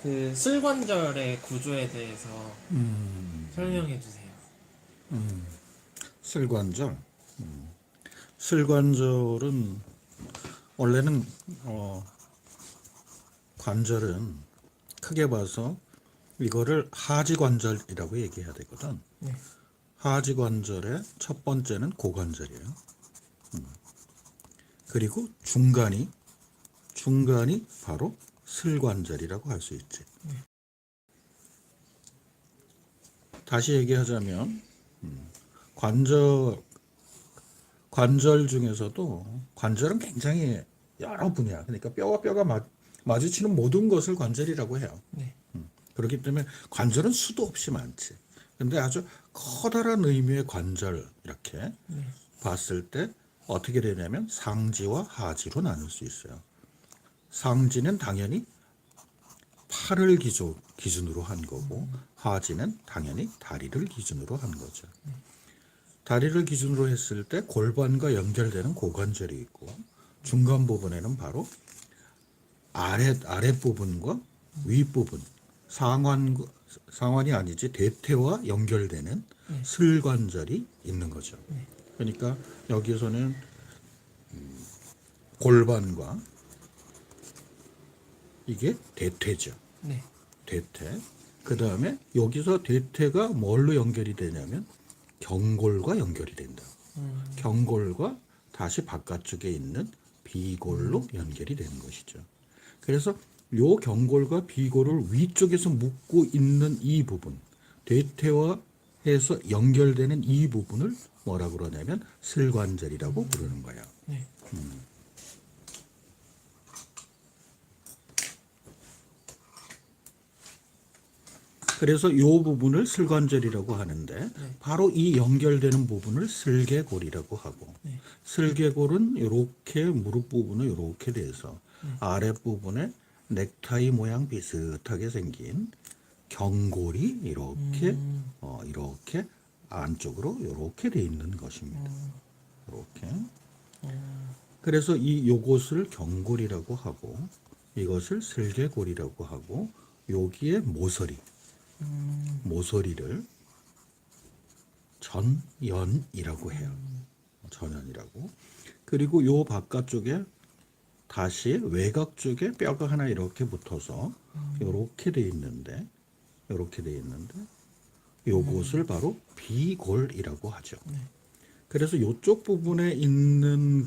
그 슬관절의 구조에 대해서 설명해 주세요. 슬관절. 슬관절은 원래는 관절은 크게 봐서 이거를 하지관절이라고 얘기해야 되거든. 네. 하지관절의 첫 번째는 고관절이에요. 그리고 중간이 바로 슬관절이라고 할 수 있지. 다시 얘기하자면 관절 중에서도 관절은 굉장히 여러 분야. 그러니까 뼈와 뼈가 마주치는 모든 것을 관절이라고 해요. 네. 그렇기 때문에 관절은 수도 없이 많지. 근데 아주 커다란 의미의 관절 이렇게 봤을 때 어떻게 되냐면 상지와 하지로 나눌 수 있어요. 상지는 당연히 팔을 기준으로 한 거고 하지는 당연히 다리를 기준으로 한 거죠. 다리를 기준으로 했을 때 골반과 연결되는 고관절이 있고 중간 부분에는 바로 아랫부분과 윗부분 상완이 아니지 대퇴와 연결되는 슬관절이 있는 거죠. 그러니까 여기에서는 골반과 이게 대퇴죠. 네. 대퇴. 그 다음에 여기서 대퇴가 뭘로 연결이 되냐면 경골과 연결이 된다. 경골과 다시 바깥쪽에 있는 비골로 연결이 되는 것이죠. 그래서 요 경골과 비골을 위쪽에서 묶고 있는 이 부분, 대퇴와 해서 연결되는 이 부분을 뭐라 그러냐면 슬관절이라고 부르는 거야. 네. 그래서 이 부분을 슬관절이라고 하는데 바로 이 연결되는 부분을 슬개골이라고 하고 슬개골은 이렇게 무릎 부분을 이렇게 돼서 아랫부분에 넥타이 모양 비슷하게 생긴 경골이 이렇게 안쪽으로 이렇게 돼 있는 것입니다. 이렇게. 그래서 요것을 경골이라고 하고 이것을 슬개골이라고 하고 여기에 모서리를 전연이라고 해요. 전연이라고. 그리고 요 바깥쪽에 다시 외곽 쪽에 뼈가 하나 이렇게 붙어서 이렇게 돼 있는데 요것을 바로 비골이라고 하죠. 그래서 이쪽 부분에 있는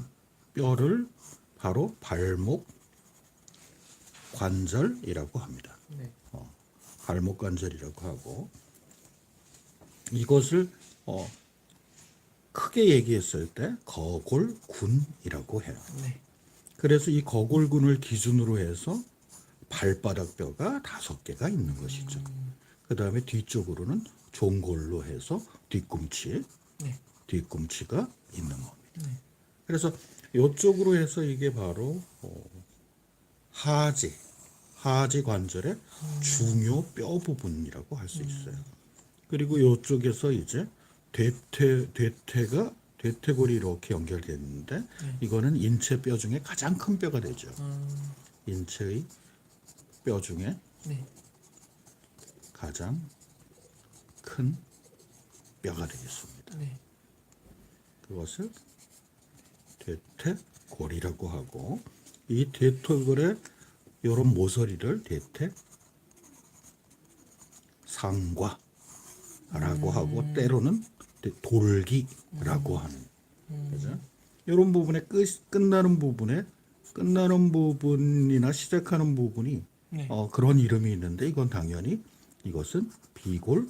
뼈를 바로 발목 관절이라고 합니다. 네. 발목 관절이라고 하고 이것을 크게 얘기했을 때 거골군이라고 해요. 네. 그래서 이 거골군을 기준으로 해서 발바닥 뼈가 5개가 있는 것이죠. 그 다음에 뒤쪽으로는 종골로 해서 뒤꿈치가 있는 겁니다. 그래서 이쪽으로 해서 이게 바로 하지 관절의 중요 뼈 부분이라고 할 수 있어요. 그리고 이쪽에서 이제 대퇴골이 이렇게 연결되는데 이거는 인체 뼈 중에 가장 큰 뼈가 되죠. 인체의 뼈 중에 네. 가장 큰 뼈가 되겠습니다. 네. 그것을 대퇴골이라고 하고 이 대퇴골의 이런 모서리를 대퇴상과라고 하고 때로는 돌기라고 하는 그죠? 이런 부분에 끝나는 부분이나 시작하는 부분이 그런 이름이 있는데 이건 당연히 이것은 비골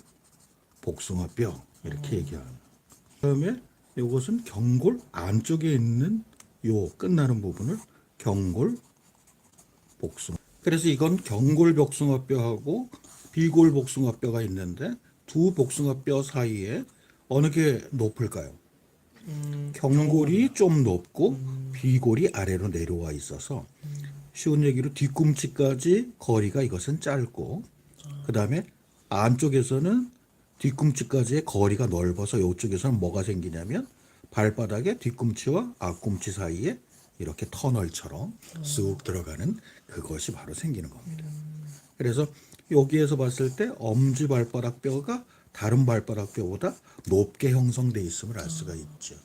복숭아뼈 이렇게 얘기하는. 그다음에 이것은 경골 안쪽에 있는 요 끝나는 부분을 경골 복숭아. 그래서 이건 경골 복숭아뼈하고 비골 복숭아뼈가 있는데 두 복숭아뼈 사이에 어느 게 높을까요? 경골이 좀 높고 비골이 아래로 내려와 있어서 쉬운 얘기로 뒤꿈치까지 거리가 이것은 짧고 그 다음에 안쪽에서는 뒤꿈치까지의 거리가 넓어서 이쪽에서는 뭐가 생기냐면 발바닥에 뒤꿈치와 앞꿈치 사이에 이렇게 터널처럼 쑥 들어가는 그것이 바로 생기는 겁니다. 그래서 여기에서 봤을 때 엄지 발바닥 뼈가 다른 발바닥 뼈보다 높게 형성돼 있음을 알 수가 있죠.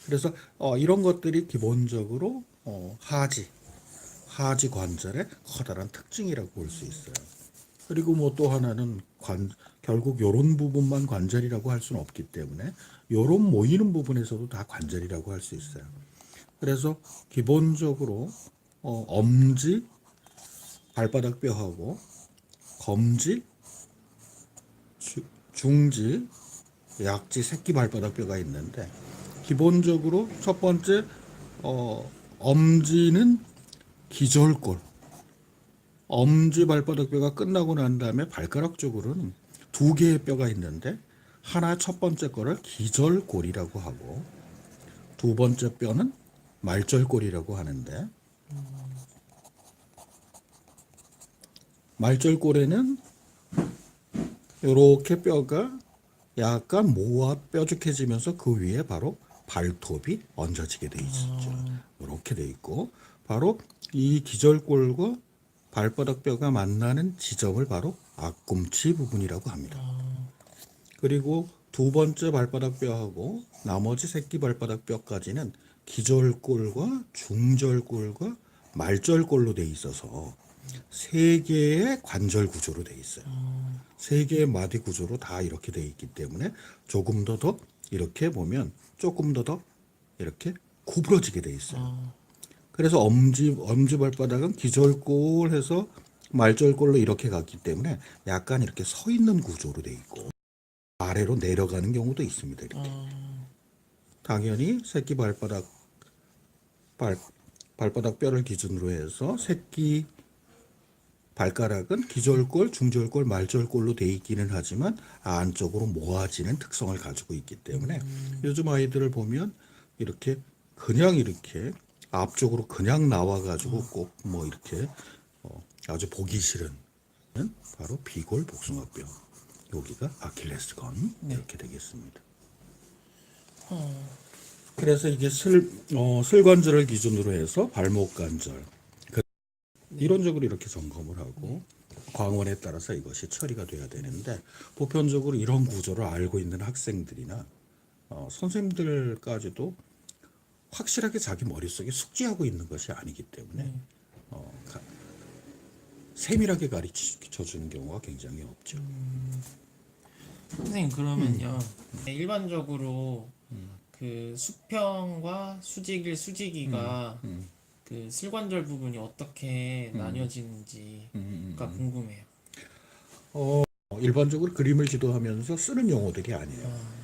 그래서 이런 것들이 기본적으로 하지 관절의 커다란 특징이라고 볼 수 있어요. 그리고 뭐 또 하나는 결국 요런 부분만 관절이라고 할 수는 없기 때문에 요런 모이는 부분에서도 다 관절이라고 할 수 있어요. 그래서 기본적으로 엄지 발바닥 뼈하고 검지, 중지, 약지, 새끼 발바닥 뼈가 있는데 기본적으로 첫 번째 엄지는 기절골. 엄지 발바닥 뼈가 끝나고 난 다음에 발가락 쪽으로는 두 개의 뼈가 있는데 하나 첫 번째 거를 기절골이라고 하고 두 번째 뼈는 말절골이라고 하는데 말절골에는 이렇게 뼈가 약간 모아 뾰족해지면서 그 위에 바로 발톱이 얹어지게 돼 있죠. 이렇게 돼 있고 바로 이 기절골과 발바닥 뼈가 만나는 지점을 바로 앞꿈치 부분이라고 합니다. 그리고 두 번째 발바닥 뼈하고 나머지 새끼 발바닥 뼈까지는 기절골과 중절골과 말절골로 돼 있어서 세 개의 관절 구조로 돼 있어요. 세 개의 마디 구조로 다 이렇게 돼 있기 때문에 조금 더 이렇게 보면 조금 더 이렇게 구부러지게 돼 있어요. 그래서 엄지 발바닥은 기절골 해서 말절골로 이렇게 갔기 때문에 약간 이렇게 서 있는 구조로 돼 있고 아래로 내려가는 경우도 있습니다. 이렇게. 당연히 새끼 발바닥 뼈를 기준으로 해서 새끼 발가락은 기절골, 중절골, 말절골로 돼 있기는 하지만 안쪽으로 모아지는 특성을 가지고 있기 때문에 요즘 아이들을 보면 이렇게 그냥 이렇게 앞쪽으로 그냥 나와 가지고 꼭 뭐 이렇게 아주 보기 싫은 바로 비골 복숭아뼈. 여기가 아킬레스건 이렇게 되겠습니다. 그래서 이게 슬관절을 기준으로 해서 발목 관절 이론적으로 이렇게 점검을 하고 광원에 따라서 이것이 처리가 돼야 되는데 보편적으로 이런 구조를 알고 있는 학생들이나 선생님들까지도 확실하게 자기 머릿속에 숙지하고 있는 것이 아니기 때문에 세밀하게 가르쳐 주는 경우가 굉장히 없죠. 선생님 그러면요 일반적으로 그 수평과 수직이가 그 슬관절 부분이 어떻게 나뉘어지는지가 궁금해요. 일반적으로 그림을 지도하면서 쓰는 용어들이 아니에요.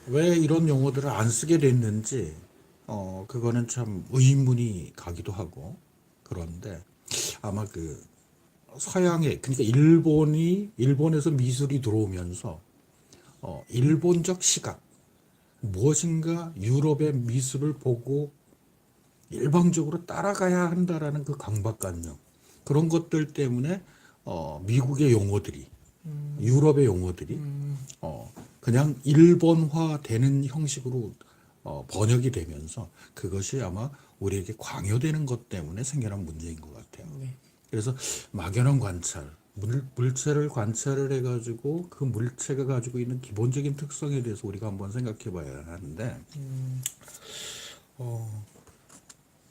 왜 이런 용어들을 안 쓰게 됐는지 그거는 참 의문이 가기도 하고 그런데 아마 그 서양의 그러니까 일본에서 미술이 들어오면서 일본적 시각 무엇인가 유럽의 미술을 보고 일방적으로 따라가야 한다라는 그 강박관념 그런 것들 때문에 미국의 용어들이 유럽의 용어들이 그냥 일본화되는 형식으로 번역이 되면서 그것이 아마 우리에게 강요되는 것 때문에 생겨난 문제인 것 같아요. 그래서 막연한 관찰, 물체를 관찰을 해가지고 그 물체가 가지고 있는 기본적인 특성에 대해서 우리가 한번 생각해 봐야 하는데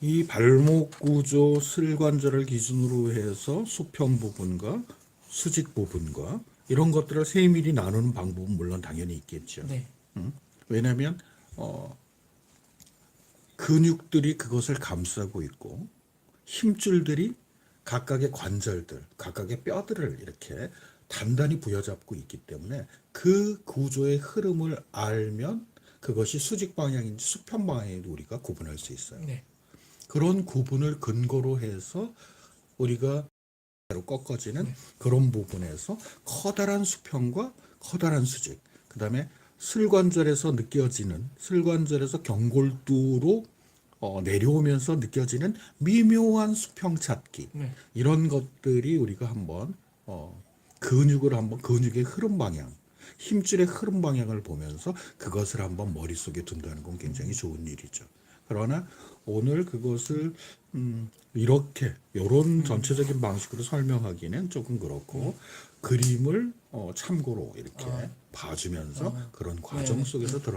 이 발목 구조 슬관절을 기준으로 해서 수평 부분과 수직 부분과 이런 것들을 세밀히 나누는 방법은 물론 당연히 있겠죠. 네. 왜냐하면 근육들이 그것을 감싸고 있고 힘줄들이 각각의 관절들, 각각의 뼈들을 이렇게 단단히 부여잡고 있기 때문에 그 구조의 흐름을 알면 그것이 수직 방향인지 수평 방향인지 우리가 구분할 수 있어요. 네. 그런 구분을 근거로 해서 우리가 꺾어지는 그런 부분에서 커다란 수평과 커다란 수직, 그 다음에 슬관절에서 경골두로 내려오면서 느껴지는 미묘한 수평 찾기 이런 것들이 우리가 한번 근육의 흐름 방향, 힘줄의 흐름 방향을 보면서 그것을 한번 머릿속에 둔다는 건 굉장히 좋은 일이죠. 그러나 오늘 그것을 이렇게 요런 전체적인 방식으로 설명하기는 조금 그렇고 그림을 참고로 이렇게 봐주면서 그런 과정 속에서 들어.